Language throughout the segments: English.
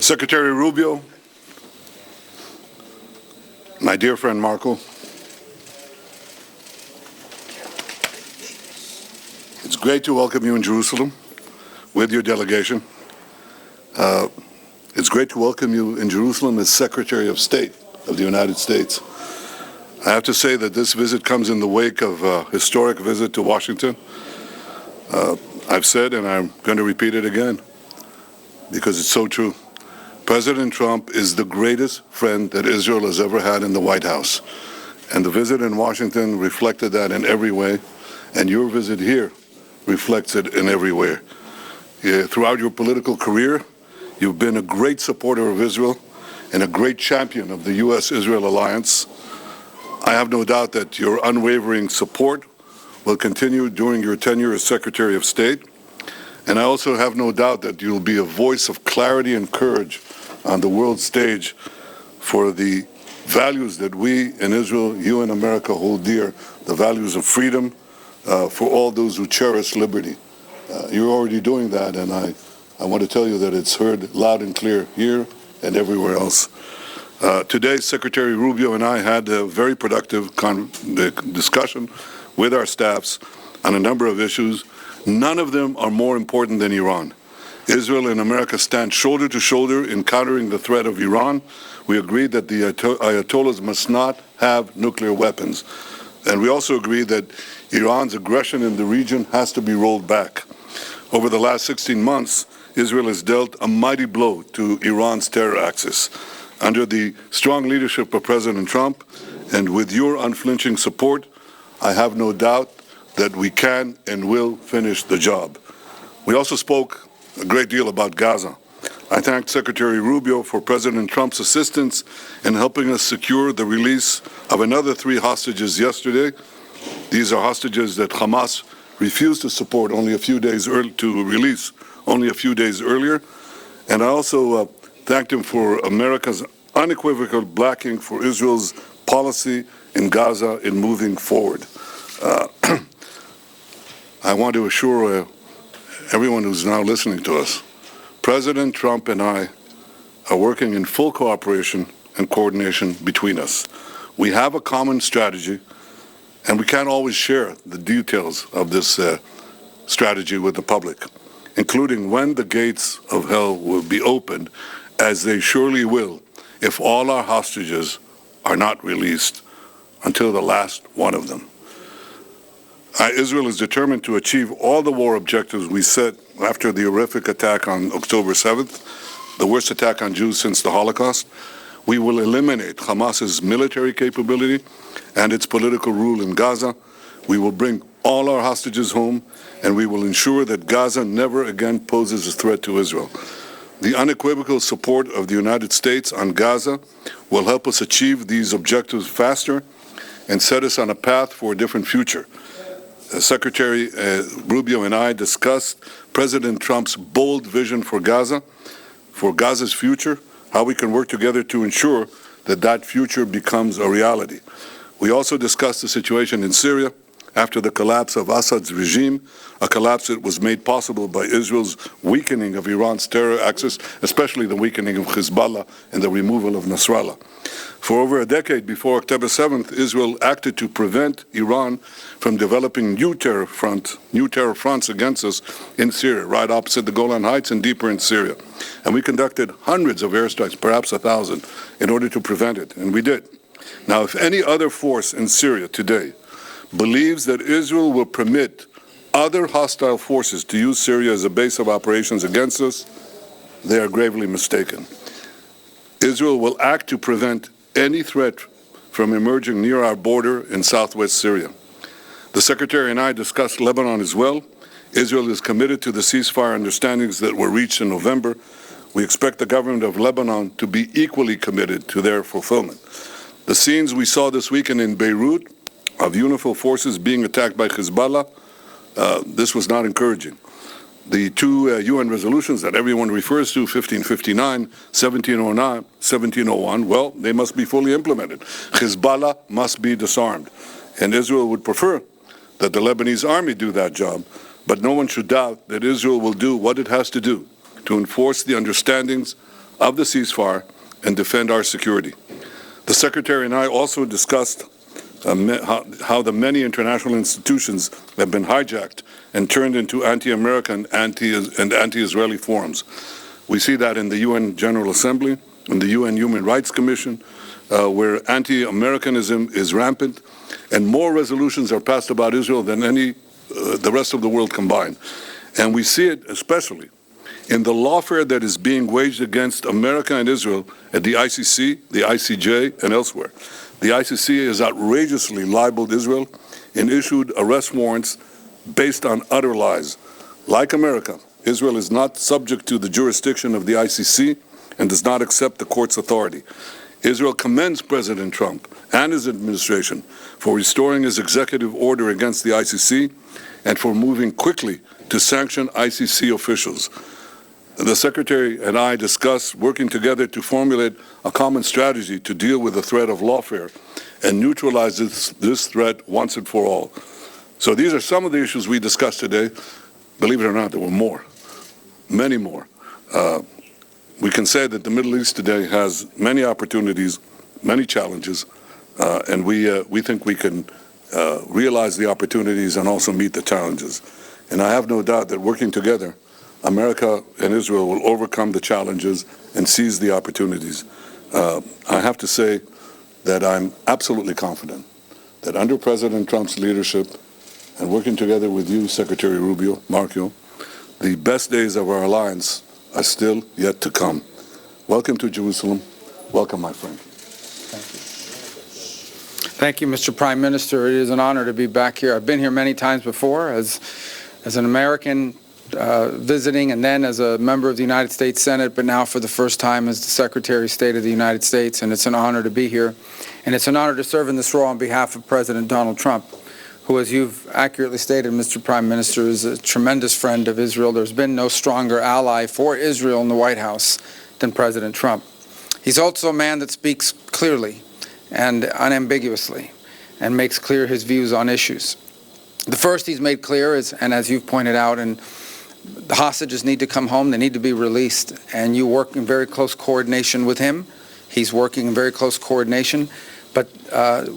Secretary רוביו, my dear friend Murkle, it's great to welcome you in Jerusalem with your delegation. It's great to welcome you in Jerusalem as Secretary of State of the United States. I have to say that this visit comes in the wake of a historic visit to Washington. I've said, and I'm going to repeat it again, because it's so true. President Trump is the greatest friend that Israel has ever had in the White House. And the visit in Washington reflected that in every way, and your visit here reflects it in every way. Throughout your political career, you've been a great supporter of Israel and a great champion of the U.S.-Israel alliance. I have no doubt that your unwavering support will continue during your tenure as Secretary of State. And I also have no doubt that you'll be a voice of clarity and courage on the world stage for the values that we in Israel, you in America hold dear, the values of freedom for all those who cherish liberty. You're already doing that, and I want to tell you that it's heard loud and clear here and everywhere else. Today, Secretary Roubiou and I had a very productive discussion with our staffs on a number of issues. None of them are more important than Iran. Israel and America stand shoulder to shoulder in countering the threat of Iran. We agreed that the Ayatollahs must not have nuclear weapons. And we also agreed that Iran's aggression in the region has to be rolled back. Over the last 16 months, Israel has dealt a mighty blow to Iran's terror axis. Under the strong leadership of President Trump and with your unflinching support, I have no doubt that we can and will finish the job. We also spoke a great deal about Gaza. I thanked Secretary Roubiou for President Trump's assistance in helping us secure the release of another 3 hostages yesterday. These are hostages that Hamas refused to support only a few days to release only a few days earlier. And I also thanked him for America's unequivocal backing for Israel's policy in Gaza in moving forward. I want to assure everyone who's now listening to us, President Trump and I are working in full cooperation and coordination between us. We have a common strategy, and we can't always share the details of this strategy with the public, including when the gates of hell will be opened, as they surely will if all our hostages are not released until the last one of them. Israel is determined to achieve all the war objectives we set after the horrific attack on October 7th, the worst attack on Jews since the Holocaust. We will eliminate Hamas's military capability and its political rule in Gaza. We will bring all our hostages home, and we will ensure that Gaza never again poses a threat to Israel. The unequivocal support of the United States on Gaza will help us achieve these objectives faster and set us on a path for a different future. Secretary Roubiou and I discussed President Trump's bold vision for Gaza, for Gaza's future, how we can work together to ensure that that future becomes a reality. We also discussed the situation in Syria after the collapse of Assad's regime, a collapse that was made possible by Israel's weakening of Iran's terror axis, especially the weakening of Hezbollah and the removal of Nasrallah. For over a decade before October 7th, Israel acted to prevent Iran from developing new terror fronts against us in Syria, right opposite the Golan Heights and deeper in Syria. And we conducted hundreds of airstrikes, perhaps 1,000, in order to prevent it, and we did. Now, if any other force in Syria today believes that Israel will permit other hostile forces to use Syria as a base of operations against us, they are gravely mistaken. Israel will act to prevent any threat from emerging near our border in southwest Syria. The Secretary and I discussed Lebanon as well. Israel is committed to the ceasefire understandings that were reached in November. We expect the government of Lebanon to be equally committed to their fulfillment. The scenes we saw this weekend in Beirut of UNIFIL forces being attacked by Hezbollah, this was not encouraging. The 2 UN resolutions that everyone refers to, 1559, 1701, well, they must be fully implemented. Hezbollah must be disarmed. And Israel would prefer that the Lebanese army do that job, but no one should doubt that Israel will do what it has to do to enforce the understandings of the ceasefire and defend our security. The Secretary and I also discussed how the many international institutions have been hijacked and turned into anti-American and anti-Israeli forums. We see that in the UN General Assembly, in the UN Human Rights Commission, where anti-Americanism is rampant, and more resolutions are passed about Israel than the rest of the world combined. And we see it especially in the lawfare that is being waged against America and Israel at the ICC, the ICJ, and elsewhere. The ICC has outrageously libeled Israel and issued arrest warrants based on utter lies. Like America, Israel is not subject to the jurisdiction of the ICC and does not accept the court's authority. Israel commends President Trump and his administration for restoring his executive order against the ICC and for moving quickly to sanction ICC officials. The Secretary and I discussed working together to formulate a common strategy to deal with the threat of lawfare and neutralize this threat once and for all. So these are some of the issues we discussed today. Believe it or not, there were more, many more. We can say that the Middle East today has many opportunities, many challenges, and we think we can realize the opportunities and also meet the challenges. And I have no doubt that working together, America and Israel will overcome the challenges and seize the opportunities. I have to say that I'm absolutely confident that under President Trump's leadership and working together with you, Secretary Roubiu, Mrko, the best days of our alliance are still yet to come. Welcome to Jerusalem. Welcome, my friend. Thank you, Mr. Prime Minister. It is an honor to be back here. I've been here many times before as an American visiting and then as a member of the United States Senate, but now for the first time as the Secretary of State of the United States, and it's an honor to be here. And it's an honor to serve in this role on behalf of President Donald Trump, who, as you've accurately stated, Mr. Prime Minister, is a tremendous friend of Israel. There's been no stronger ally for Israel in the White House than President Trump. He's also a man that speaks clearly and unambiguously and makes clear his views on issues. The first he's made clear is, and as you've pointed out, and the hostages need to come home, they need to be released, and you work in very close coordination with him. He's working in very close coordination, but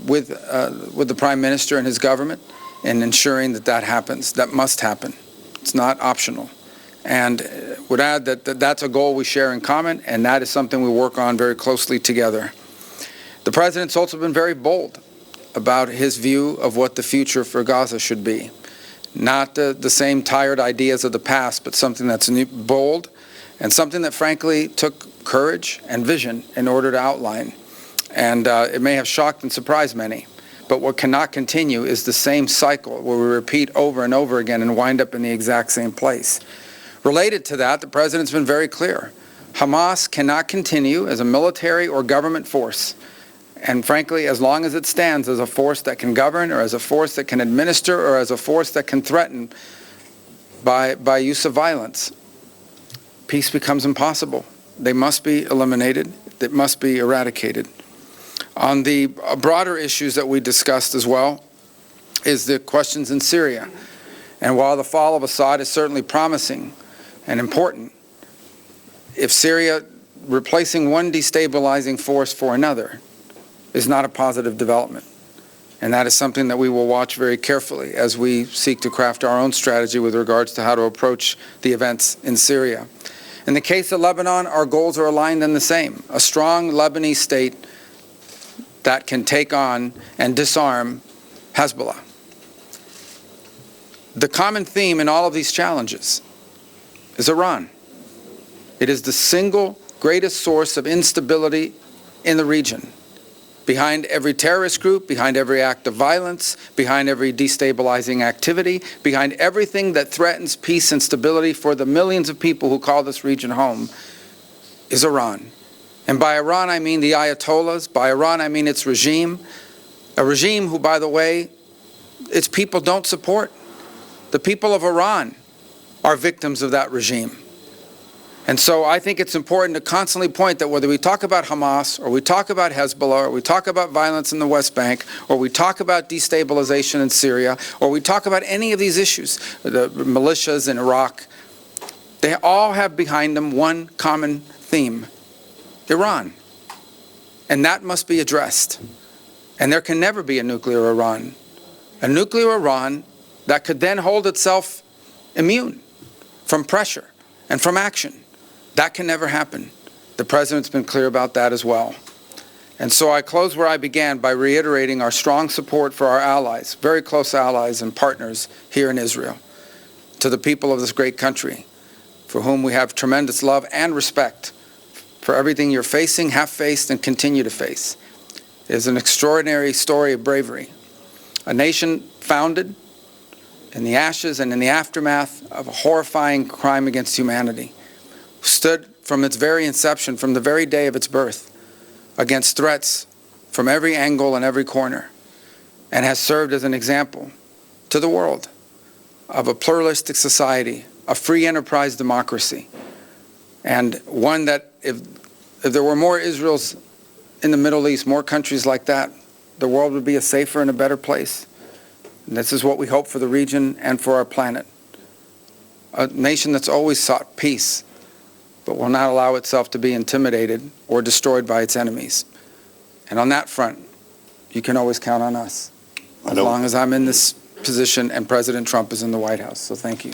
with the Prime Minister and his government in ensuring that that happens. That must happen. It's not optional. And would add that that's a goal we share in common, and that is something we work on very closely together. The President's also been very bold about his view of what the future for Gaza should be. Not the same tired ideas of the past, but something that's bold and something that frankly took courage and vision in order to outline. And it may have shocked and surprised many, but what cannot continue is the same cycle where we repeat over and over again and wind up in the exact same place. Related to that, the President's been very clear. Hamas cannot continue as a military or government force. And frankly, as long as it stands as a force that can govern or as a force that can administer or as a force that can threaten by use of violence, peace becomes impossible. They must be eliminated. They must be eradicated. On the broader issues that we discussed as well is the questions in Syria. And while the fall of Assad is certainly promising and important, if Syria replacing one destabilizing force for another is not a positive development. And that is something that we will watch very carefully as we seek to craft our own strategy with regards to how to approach the events in Syria. In the case of Lebanon, our goals are aligned and the same. A strong Lebanese state that can take on and disarm Hezbollah. The common theme in all of these challenges is Iran. It is the single greatest source of instability in the region. Behind every terrorist group, behind every act of violence, behind every destabilizing activity, behind everything that threatens peace and stability for the millions of people who call this region home, is Iran. And by Iran, I mean the Ayatollahs. By Iran, I mean its regime. A regime who, by the way, its people don't support. The people of Iran are victims of that regime. And so I think it's important to constantly point that whether we talk about Hamas or we talk about Hezbollah or we talk about violence in the West Bank or we talk about destabilization in Syria or we talk about any of these issues, the militias in Iraq, they all have behind them one common theme, Iran. And that must be addressed. And there can never be a nuclear Iran. A nuclear Iran that could then hold itself immune from pressure and from action. That can never happen. The President's been clear about that as well. And so I close where I began by reiterating our strong support for our allies, very close allies and partners here in Israel, to the people of this great country, for whom we have tremendous love and respect for everything you're facing, have faced, and continue to face. It is an extraordinary story of bravery. A nation founded in the ashes and in the aftermath of a horrifying crime against humanity, stood from its very inception, from the very day of its birth, against threats from every angle and every corner, and has served as an example to the world of a pluralistic society, a free enterprise democracy, and one that if there were more Israels in the Middle East, more countries like that, the world would be a safer and a better place. And this is what we hope for the region and for our planet. A nation that's always sought peace, but will not allow itself to be intimidated or destroyed by its enemies. And on that front, you can always count on us, as long as I'm in this position and President Trump is in the White House. So thank you.